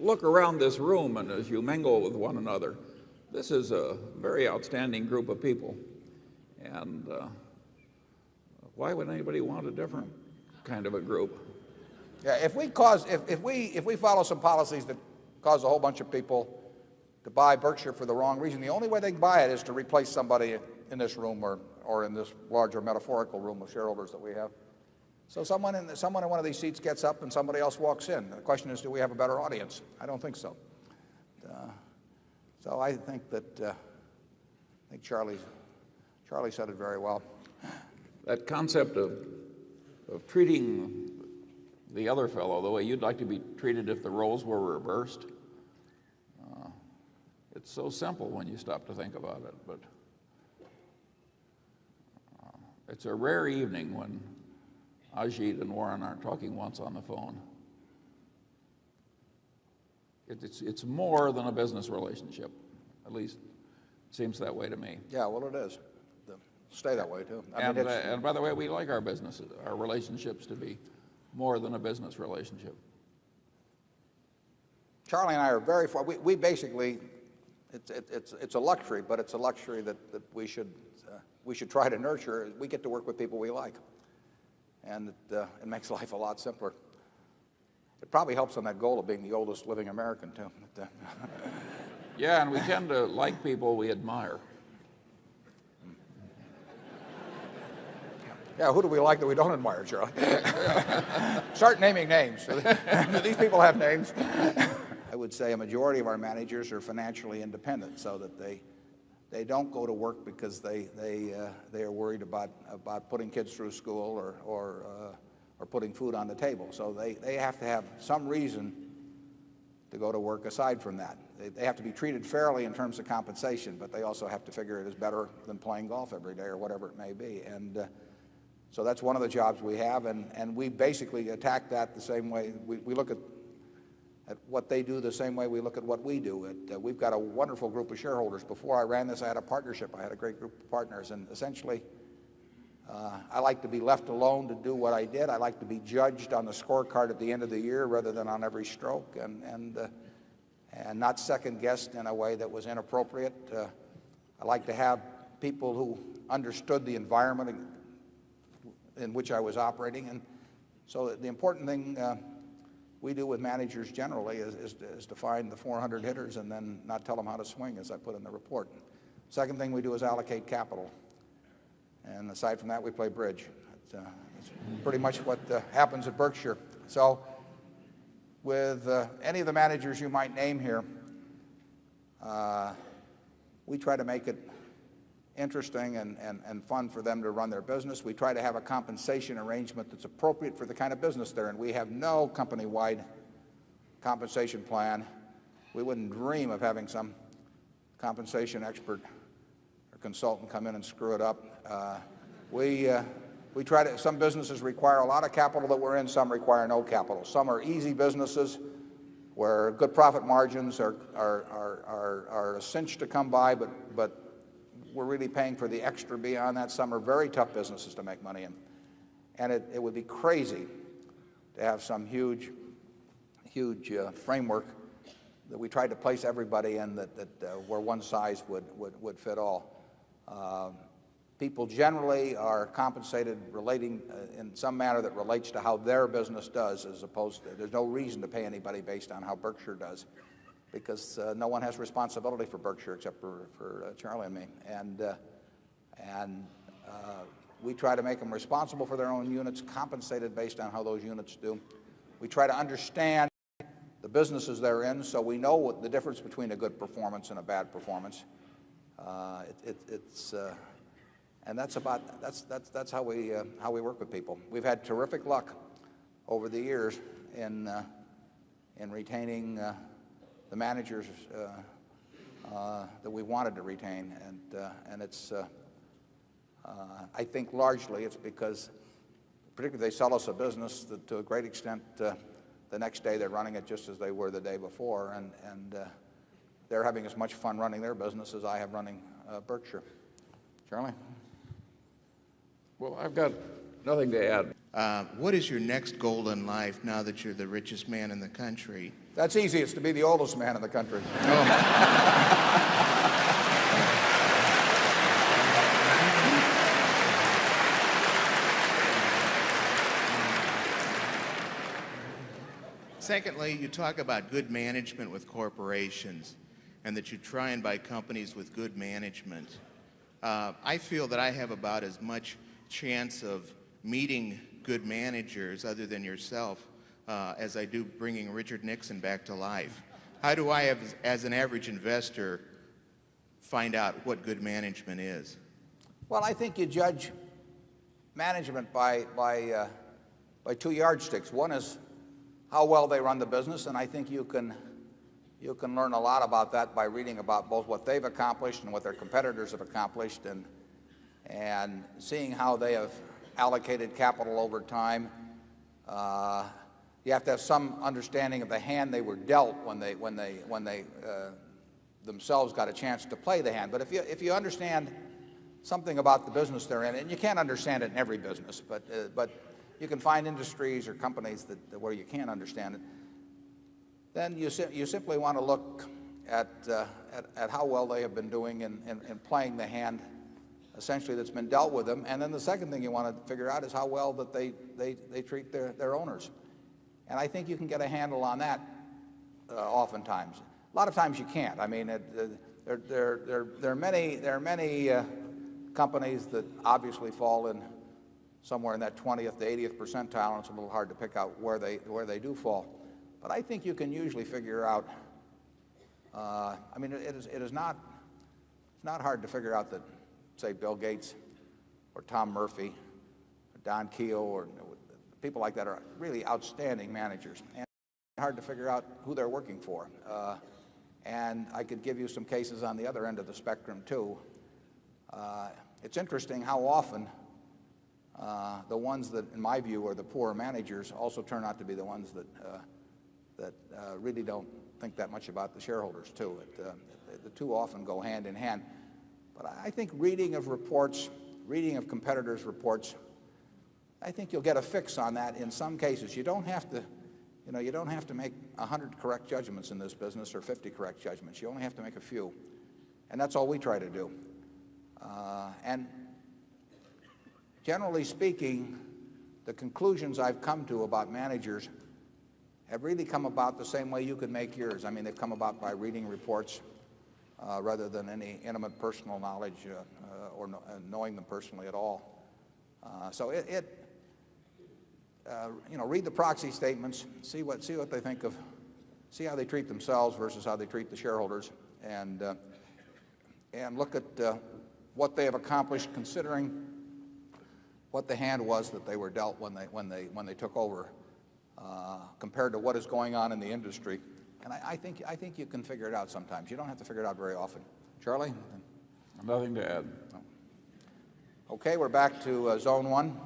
look around this room and as you mingle with one another, this is a very outstanding group of people. And why would anybody want a different kind of a group? Yeah, if we follow some policies that cause a whole bunch of people to buy Berkshire for the wrong reason, the only way they can buy it is to replace somebody in this room or in this larger metaphorical room of shareholders that we have. So someone in one of these seats gets up and somebody else walks in. The question is, do we have a better audience? I don't think so. So I think Charlie said it very well. That concept of treating the other fellow the way you'd like to be treated if the roles were reversed, it's so simple when you stop to think about it. But it's a rare evening when Ajit and Warren aren't talking once on the phone. It's more than a business relationship. At least it seems that way to me. Yeah, well, it is. Stay that way, too. And by the way, we like our relationships to be more than a business relationship. Charlie and I are very far. We basically, it's a luxury, but it's a luxury that we should try to nurture. We get to work with people we like. And it makes life a lot simpler. It probably helps on that goal of being the oldest living American, too. Yeah, and we tend to like people we admire. Yeah, who do we like that we don't admire, Charlie? Start naming names. Do these people have names? I would say a majority of our managers are financially independent, so that they don't go to work because they are worried about putting kids through school or putting food on the table. So they have to have some reason to go to work aside from that. They have to be treated fairly in terms of compensation, but they also have to figure it is better than playing golf every day or whatever it may be. And so that's one of the jobs we have, and we basically attack that the same way. We look at what they do the same way we look at what we do. We've got a wonderful group of shareholders. Before I ran this, I had a partnership. I had a great group of partners, and essentially I like to be left alone to do what I did. I like to be judged on the scorecard at the end of the year rather than on every stroke, and not second-guessed in a way that was inappropriate. I like to have people who understood the environment in which I was operating. And so the important thing we do with managers generally is to find the 400 hitters and then not tell them how to swing, as I put in the report. Second thing we do is allocate capital. And aside from that, we play bridge. It's pretty much what happens at Berkshire. So with any of the managers you might name here, we try to make it interesting and fun for them to run their business. We try to have a compensation arrangement that's appropriate for the kind of business they're in. We have no company-wide compensation plan. We wouldn't dream of having some compensation expert or consultant come in and screw it up. We try to. Some businesses require a lot of capital that we're in. Some require no capital. Some are easy businesses where good profit margins are a cinch to come by, but we're really paying for the extra beyond that. Some are very tough businesses to make money in. And it would be crazy to have some huge framework that we tried to place everybody in that where one size would fit all. People generally are compensated relating in some manner that relates to how their business does, as opposed to, there's no reason to pay anybody based on how Berkshire does, because no one has responsibility for Berkshire except for Charlie and me. And we try to make them responsible for their own units, compensated based on how those units do. We try to understand the businesses they're in, so we know what the difference between a good performance and a bad performance. And that's how we work with people. We've had terrific luck over the years in retaining the managers that we wanted to retain, and it's I think largely it's because, particularly if they sell us a business, that to a great extent the next day they're running it just as they were the day before, and they're having as much fun running their business as I have running Berkshire. Charlie? Well, I've got nothing to add. What is your next goal in life now that you're the richest man in the country? That's easy. It's to be the oldest man in the country. Secondly, you talk about good management with corporations and that you try and buy companies with good management. I feel that I have about as much chance of meeting good managers other than yourself as I do bringing Richard Nixon back to life. How do I, as an average investor, find out what good management is? Well, I think you judge management by two yardsticks. One is how well they run the business, and I think you can learn a lot about that by reading about both what they've accomplished and what their competitors have accomplished, and seeing how they have allocated capital over time. You have to have some understanding of the hand they were dealt when they themselves got a chance to play the hand. But if you understand something about the business they're in, and you can't understand it in every business, but you can find industries or companies where you can't understand it, then you simply want to look at how well they have been doing in playing the hand essentially that's been dealt with them. And then the second thing you want to figure out is how well that they treat their owners. And I think you can get a handle on that oftentimes. A lot of times you can't. I mean, there are many companies that obviously fall in somewhere in that 20th to 80th percentile, and it's a little hard to pick out where they do fall. But I think you can usually figure out. I mean, it's not hard to figure out that, say, Bill Gates or Tom Murphy or Don Keogh or people like that are really outstanding managers, and it's hard to figure out who they're working for. And I could give you some cases on the other end of the spectrum too. It's interesting how often the ones that, in my view, are the poor managers also turn out to be the ones that really don't think that much about the shareholders too. The two often go hand in hand. But I think reading of reports, reading of competitors' reports, I think you'll get a fix on that in some cases. You don't have to make 100 correct judgments in this business or 50 correct judgments. You only have to make a few. And that's all we try to do. And generally speaking, the conclusions I've come to about managers have really come about the same way you could make yours. I mean, they've come about by reading reports rather than any intimate personal knowledge or knowing them personally at all. So read the proxy statements, see what they think of, see how they treat themselves versus how they treat the shareholders, and look at what they have accomplished considering what the hand was that they were dealt when they took over, compared to what is going on in the industry. And I think you can figure it out sometimes. You don't have to figure it out very often. Charlie? Nothing to add. Okay, we're back to zone one.